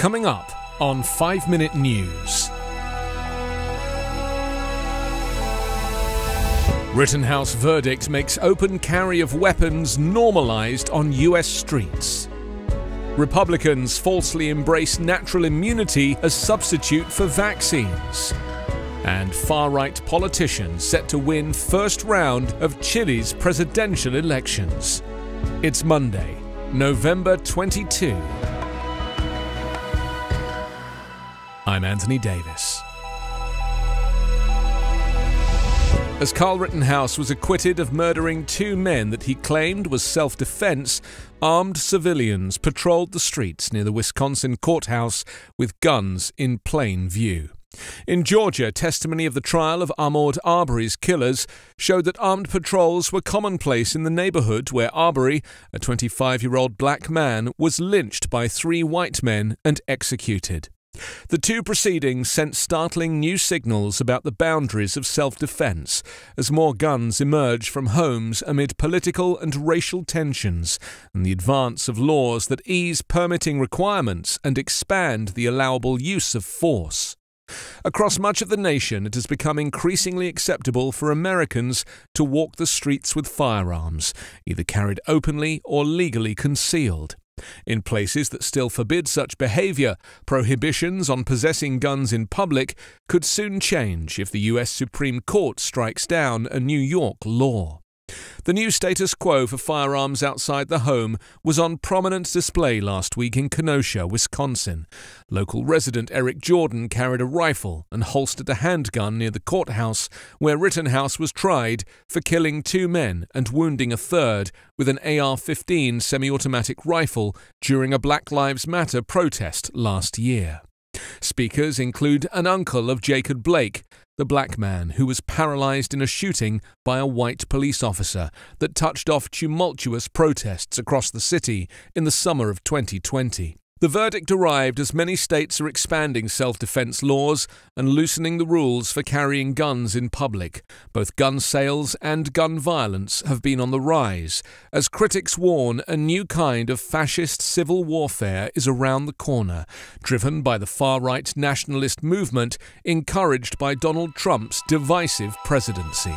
Coming up on 5 Minute News. Rittenhouse verdict makes open carry of weapons normalized on US streets. Republicans falsely embrace natural immunity as substitute for vaccines. And far-right politicians set to win first round of Chile's presidential elections. It's Monday, November 22. I'm Anthony Davis. As Carl Rittenhouse was acquitted of murdering two men that he claimed was self-defense, armed civilians patrolled the streets near the Wisconsin courthouse with guns in plain view. In Georgia, testimony of the trial of Ahmaud Arbery's killers showed that armed patrols were commonplace in the neighborhood where Arbery, a 25-year-old black man, was lynched by three white men and executed. The two proceedings sent startling new signals about the boundaries of self-defense as more guns emerge from homes amid political and racial tensions and the advance of laws that ease permitting requirements and expand the allowable use of force. Across much of the nation, it has become increasingly acceptable for Americans to walk the streets with firearms, either carried openly or legally concealed. In places that still forbid such behavior, prohibitions on possessing guns in public could soon change if the U.S. Supreme Court strikes down a New York law. The new status quo for firearms outside the home was on prominent display last week in Kenosha, Wisconsin. Local resident Eric Jordan carried a rifle and holstered a handgun near the courthouse where Rittenhouse was tried for killing two men and wounding a third with an AR-15 semi-automatic rifle during a Black Lives Matter protest last year. Speakers include an uncle of Jacob Blake, the black man who was paralyzed in a shooting by a white police officer that touched off tumultuous protests across the city in the summer of 2020. The verdict arrived as many states are expanding self-defense laws and loosening the rules for carrying guns in public. Both gun sales and gun violence have been on the rise, as critics warn a new kind of fascist civil warfare is around the corner, driven by the far-right nationalist movement encouraged by Donald Trump's divisive presidency.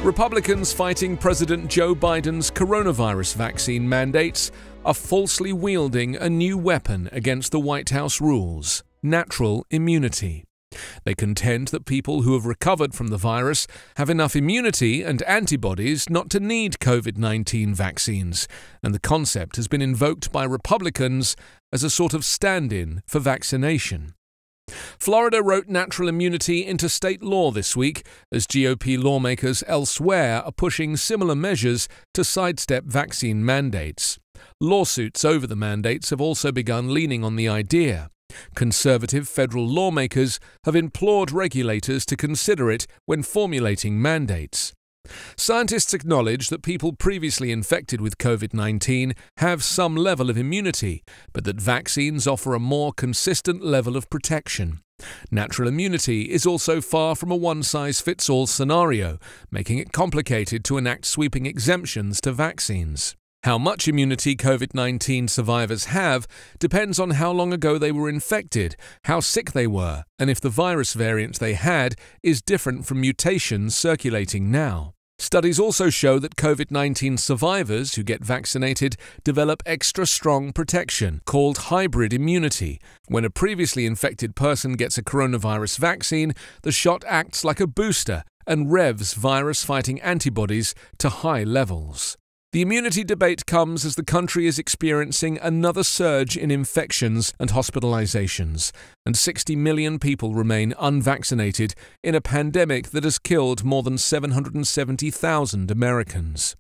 Republicans fighting President Joe Biden's coronavirus vaccine mandates are falsely wielding a new weapon against the White House rules: natural immunity. They contend that people who have recovered from the virus have enough immunity and antibodies not to need COVID-19 vaccines, and the concept has been invoked by Republicans as a sort of stand-in for vaccination. Florida wrote natural immunity into state law this week, as GOP lawmakers elsewhere are pushing similar measures to sidestep vaccine mandates. Lawsuits over the mandates have also begun leaning on the idea. Conservative federal lawmakers have implored regulators to consider it when formulating mandates. Scientists acknowledge that people previously infected with COVID-19 have some level of immunity, but that vaccines offer a more consistent level of protection. Natural immunity is also far from a one-size-fits-all scenario, making it complicated to enact sweeping exemptions to vaccines. How much immunity COVID-19 survivors have depends on how long ago they were infected, how sick they were, and if the virus variant they had is different from mutations circulating now. Studies also show that COVID-19 survivors who get vaccinated develop extra strong protection, called hybrid immunity. When a previously infected person gets a coronavirus vaccine, the shot acts like a booster and revs virus-fighting antibodies to high levels. The immunity debate comes as the country is experiencing another surge in infections and hospitalizations, and 60 million people remain unvaccinated in a pandemic that has killed more than 770,000 Americans.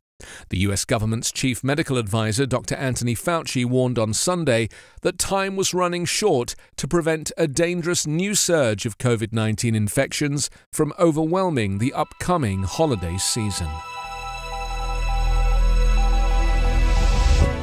The U.S. government's chief medical advisor, Dr. Anthony Fauci, warned on Sunday that time was running short to prevent a dangerous new surge of COVID-19 infections from overwhelming the upcoming holiday season.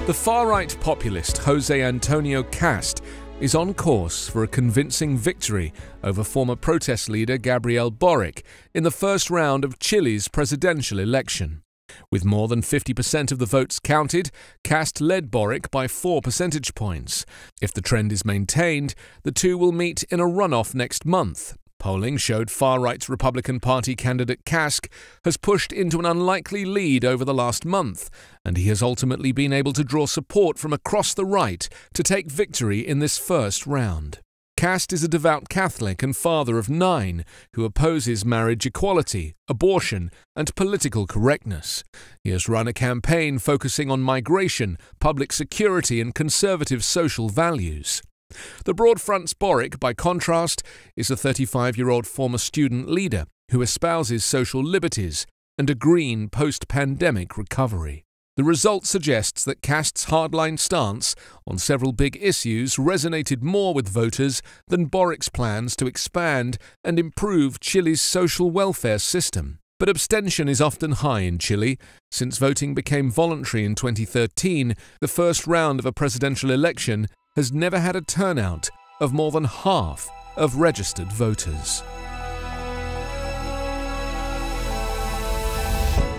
The far-right populist Jose Antonio Cast is on course for a convincing victory over former protest leader Gabriel Boric in the first round of Chile's presidential election. With more than 50% of the votes counted, Cast led Boric by 4 percentage points. If the trend is maintained, the two will meet in a runoff next month. Polling showed far-right Republican Party candidate Kask has pushed into an unlikely lead over the last month, and he has ultimately been able to draw support from across the right to take victory in this first round. Kast is a devout Catholic and father of 9 who opposes marriage equality, abortion, and political correctness. He has run a campaign focusing on migration, public security, and conservative social values. The Broad Front's Boric, by contrast, is a 35-year-old former student leader who espouses social liberties and a green post-pandemic recovery. The result suggests that Kast's hardline stance on several big issues resonated more with voters than Boric's plans to expand and improve Chile's social welfare system. But abstention is often high in Chile. Since voting became voluntary in 2013, the first round of a presidential election has never had a turnout of more than half of registered voters.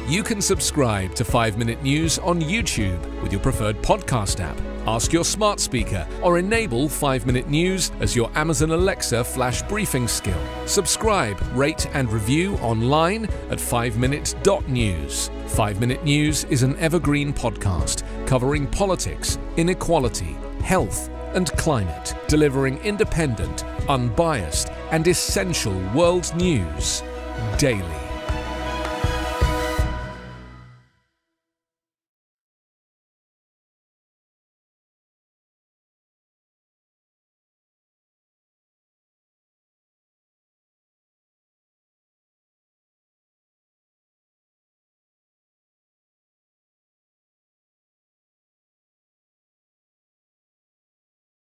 You can subscribe to 5-Minute News on YouTube with your preferred podcast app. Ask your smart speaker or enable 5-Minute News as your Amazon Alexa flash briefing skill. Subscribe, rate and review online at 5minute.news. 5-Minute News is an Evergreen podcast covering politics, inequality, health and climate, delivering independent, unbiased and essential world news daily.